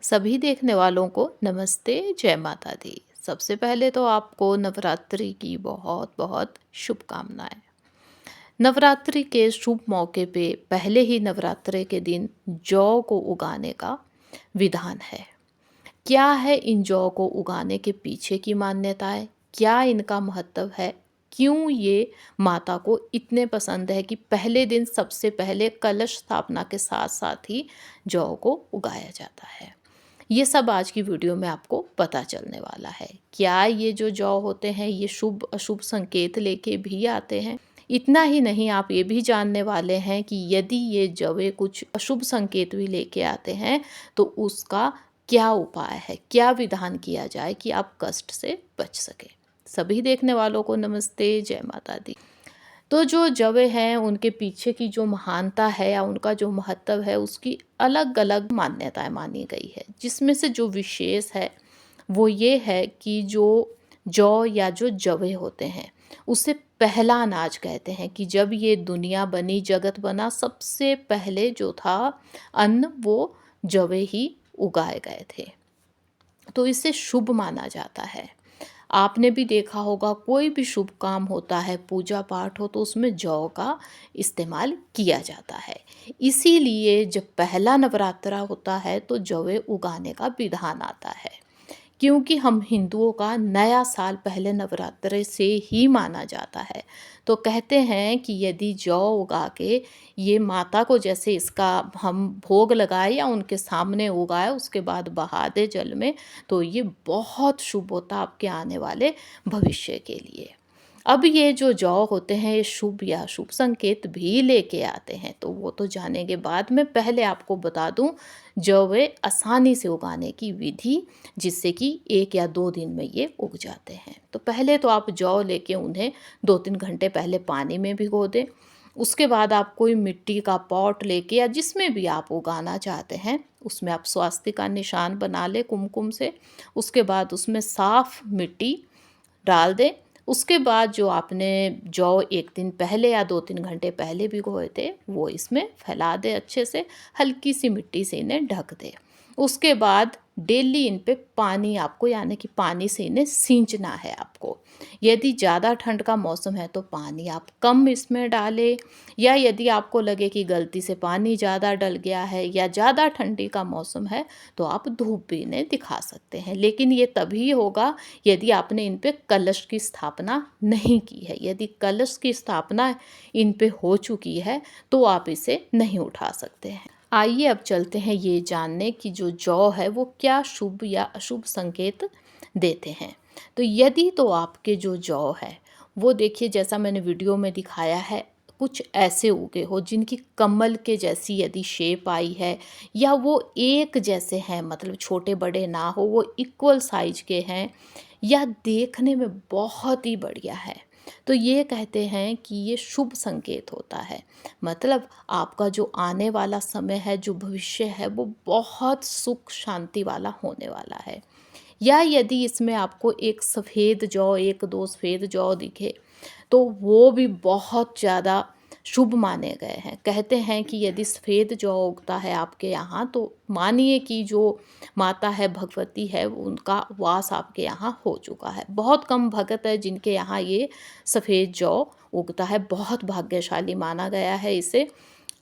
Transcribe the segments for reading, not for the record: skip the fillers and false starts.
सभी देखने वालों को नमस्ते, जय माता दी। सबसे पहले तो आपको नवरात्रि की बहुत बहुत शुभकामनाएं। नवरात्रि के शुभ मौके पे पहले ही नवरात्रि के दिन जौ को उगाने का विधान है। क्या है इन जौ को उगाने के पीछे की मान्यताएं? क्या इनका महत्व है? क्यों ये माता को इतने पसंद है कि पहले दिन सबसे पहले कलश स्थापना के साथ साथ ही जौ को उगाया जाता है? ये सब आज की वीडियो में आपको पता चलने वाला है। क्या ये जो जौ होते हैं ये शुभ अशुभ संकेत लेके भी आते हैं? इतना ही नहीं, आप ये भी जानने वाले हैं कि यदि ये जवे कुछ अशुभ संकेत भी लेके आते हैं तो उसका क्या उपाय है, क्या विधान किया जाए कि आप कष्ट से बच सके। सभी देखने वालों को नमस्ते, जय माता दी। तो जो जवे हैं उनके पीछे की जो महानता है या उनका जो महत्व है उसकी अलग अलग मान्यताएं मानी गई है, जिसमें से जो विशेष है वो ये है कि जो जौ या जो जवे होते हैं उसे पहला अनाज कहते हैं। कि जब ये दुनिया बनी, जगत बना, सबसे पहले जो था अन्न वो जवे ही उगाए गए थे। तो इसे शुभ माना जाता है। आपने भी देखा होगा कोई भी शुभ काम होता है, पूजा पाठ हो, तो उसमें जौ का इस्तेमाल किया जाता है। इसीलिए जब पहला नवरात्रा होता है तो जवे उगाने का विधान आता है, क्योंकि हम हिंदुओं का नया साल पहले नवरात्रे से ही माना जाता है। तो कहते हैं कि यदि जौ उगा के ये माता को जैसे इसका हम भोग लगाए या उनके सामने उगाए उसके बाद बहा दे जल में, तो ये बहुत शुभ होता आपके आने वाले भविष्य के लिए। अब ये जो जौ होते हैं ये शुभ या अशुभ संकेत भी लेके आते हैं, तो वो तो जानेंगे बाद में। पहले आपको बता दूं जौवे आसानी से उगाने की विधि, जिससे कि 1 या 2 दिन में ये उग जाते हैं। तो पहले तो आप जौ लेके उन्हें 2-3 घंटे पहले पानी में भिगो दें। उसके बाद आप कोई मिट्टी का पॉट लेके या जिसमें भी आप उगाना चाहते हैं उसमें आप स्वास्तिक का निशान बना लें कुमकुम से। उसके बाद उसमें साफ मिट्टी डाल दें। उसके बाद जो आपने जौ 1 दिन पहले या 2-3 घंटे पहले भिगोए थे वो इसमें फैला दें अच्छे से, हल्की सी मिट्टी से इन्हें ढक दें। उसके बाद डेली इन पे पानी आपको, यानी कि पानी से इन्हें सींचना है आपको। यदि ज़्यादा ठंड का मौसम है तो पानी आप कम इसमें डालें, या यदि आपको लगे कि गलती से पानी ज़्यादा डल गया है या ज़्यादा ठंडी का मौसम है तो आप धूप भी इन्हें दिखा सकते हैं। लेकिन ये तभी होगा यदि आपने इन पे कलश की स्थापना नहीं की है। यदि कलश की स्थापना इन पे हो चुकी है तो आप इसे नहीं उठा सकते हैं। आइए अब चलते हैं ये जानने कि जो जौ है वो क्या शुभ या अशुभ संकेत देते हैं। तो यदि तो आपके जो जौ है वो देखिए, जैसा मैंने वीडियो में दिखाया है, कुछ ऐसे उगे हो जिनकी कमल के जैसी यदि शेप आई है, या वो एक जैसे हैं, मतलब छोटे बड़े ना हो, वो इक्वल साइज के हैं, या देखने में बहुत ही बढ़िया है, तो ये कहते हैं कि ये शुभ संकेत होता है। मतलब आपका जो आने वाला समय है, जो भविष्य है, वो बहुत सुख शांति वाला होने वाला है। या यदि इसमें आपको एक सफ़ेद जौ, 1-2 सफ़ेद जौ दिखे तो वो भी बहुत ज़्यादा शुभ माने गए हैं। कहते हैं कि यदि सफ़ेद जौ उगता है आपके यहाँ तो मानिए कि जो माता है, भगवती है, उनका वास आपके यहाँ हो चुका है। बहुत कम भगत है जिनके यहाँ ये सफ़ेद जौ उगता है, बहुत भाग्यशाली माना गया है इसे।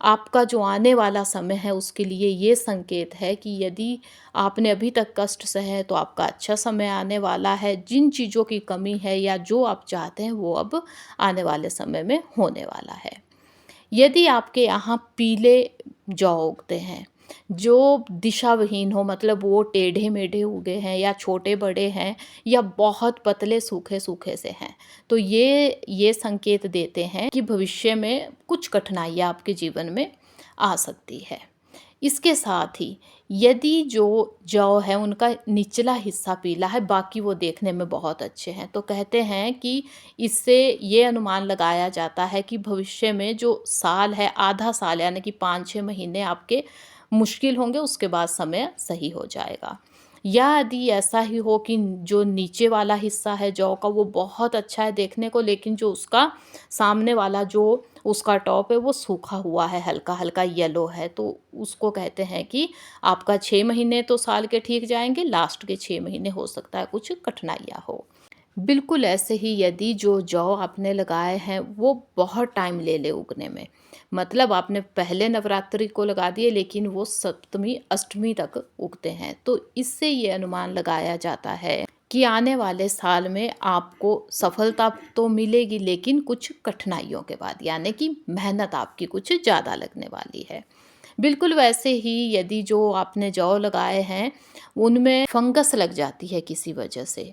आपका जो आने वाला समय है उसके लिए ये संकेत है कि यदि आपने अभी तक कष्ट सहे हैं तो आपका अच्छा समय आने वाला है। जिन चीज़ों की कमी है या जो आप चाहते हैं वो अब आने वाले समय में होने वाला है। यदि आपके यहाँ पीले जौ उगते हैं जो दिशाविहीन हो, मतलब वो टेढ़े मेढ़े उगे हैं या छोटे बड़े हैं या बहुत पतले सूखे सूखे से हैं, तो ये संकेत देते हैं कि भविष्य में कुछ कठिनाइयाँ आपके जीवन में आ सकती है। इसके साथ ही यदि जो जौ है उनका निचला हिस्सा पीला है, बाकी वो देखने में बहुत अच्छे हैं, तो कहते हैं कि इससे ये अनुमान लगाया जाता है कि भविष्य में जो साल है, आधा साल यानी कि 5-6 महीने आपके मुश्किल होंगे, उसके बाद समय सही हो जाएगा। या यदि ऐसा ही हो कि जो नीचे वाला हिस्सा है जौ का वो बहुत अच्छा है देखने को, लेकिन जो उसका सामने वाला जो उसका टॉप है वो सूखा हुआ है, हल्का-हल्का येलो है, तो उसको कहते हैं कि आपका 6 महीने तो साल के ठीक जाएँगे, लास्ट के 6 महीने हो सकता है कुछ कठिनाइयाँ हो। बिल्कुल ऐसे ही यदि जो जौ आपने लगाए हैं वो बहुत टाइम ले ले उगने में, मतलब आपने पहले नवरात्रि को लगा दिए लेकिन वो सप्तमी अष्टमी तक उगते हैं, तो इससे ये अनुमान लगाया जाता है कि आने वाले साल में आपको सफलता तो मिलेगी लेकिन कुछ कठिनाइयों के बाद, यानी कि मेहनत आपकी कुछ ज़्यादा लगने वाली है। बिल्कुल वैसे ही यदि जो आपने जौ लगाए हैं उनमें फंगस लग जाती है किसी वजह से,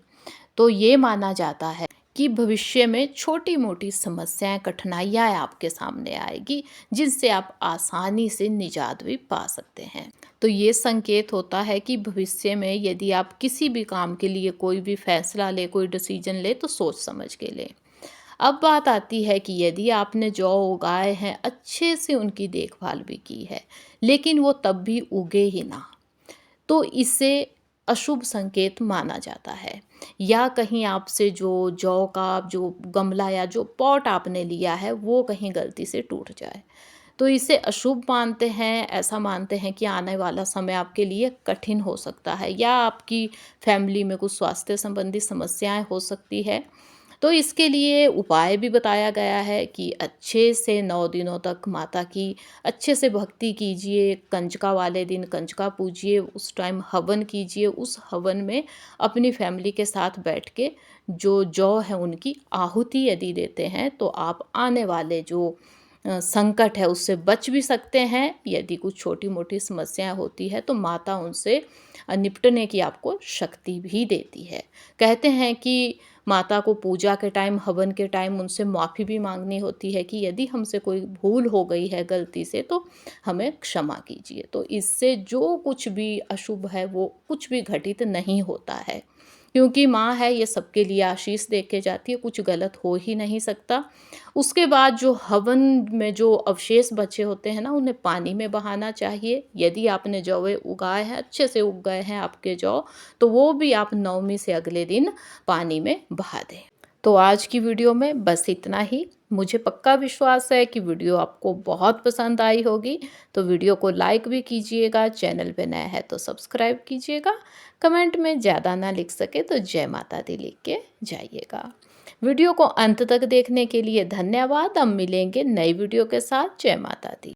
तो ये माना जाता है कि भविष्य में छोटी-मोटी समस्याएँ, कठिनाइयाँ आपके सामने आएगी, जिनसे आप आसानी से निजात भी पा सकते हैं। तो ये संकेत होता है कि भविष्य में यदि आप किसी भी काम के लिए कोई भी फैसला लें, कोई डिसीजन लें, तो सोच समझ के लें। अब बात आती है कि यदि आपने जौ उगाए हैं, अच्छे से उनकी देखभाल भी की है, लेकिन वो तब भी उगे ही ना, तो इसे अशुभ संकेत माना जाता है। या कहीं आपसे जो जौ का जो गमला या जो पॉट आपने लिया है वो कहीं गलती से टूट जाए, तो इसे अशुभ मानते हैं। ऐसा मानते हैं कि आने वाला समय आपके लिए कठिन हो सकता है या आपकी फैमिली में कुछ स्वास्थ्य संबंधी समस्याएं हो सकती है। तो इसके लिए उपाय भी बताया गया है कि अच्छे से 9 दिनों तक माता की अच्छे से भक्ति कीजिए, कंजका वाले दिन कंजका पूजिए, उस टाइम हवन कीजिए, उस हवन में अपनी फैमिली के साथ बैठ के जो जौ है उनकी आहुति यदि देते हैं, तो आप आने वाले जो संकट है उससे बच भी सकते हैं। यदि कुछ छोटी-मोटी समस्याएँ होती है तो माता उनसे निपटने की आपको शक्ति भी देती है। कहते हैं कि माता को पूजा के टाइम, हवन के टाइम उनसे माफ़ी भी माँगनी होती है कि यदि हमसे कोई भूल हो गई है गलती से तो हमें क्षमा कीजिए। तो इससे जो कुछ भी अशुभ है वो कुछ भी घटित नहीं होता है। क्योंकि माँ है ये सबके लिए आशीष दे के जाती है, कुछ गलत हो ही नहीं सकता। उसके बाद जो हवन में जो अवशेष बचे होते हैं ना, उन्हें पानी में बहाना चाहिए। यदि आपने जौवें उगाए हैं, अच्छे से उग गए हैं आपके जौ, तो वो भी आप नवमी से अगले दिन पानी में बहा दें। तो आज की वीडियो में बस इतना ही। मुझे पक्का विश्वास है कि वीडियो आपको बहुत पसंद आई होगी, तो वीडियो को लाइक भी कीजिएगा, चैनल पे नया है तो सब्सक्राइब कीजिएगा। कमेंट में ज़्यादा ना लिख सके तो जय माता दी लिख के जाइएगा। वीडियो को अंत तक देखने के लिए धन्यवाद। अब मिलेंगे नई वीडियो के साथ। जय माता दी।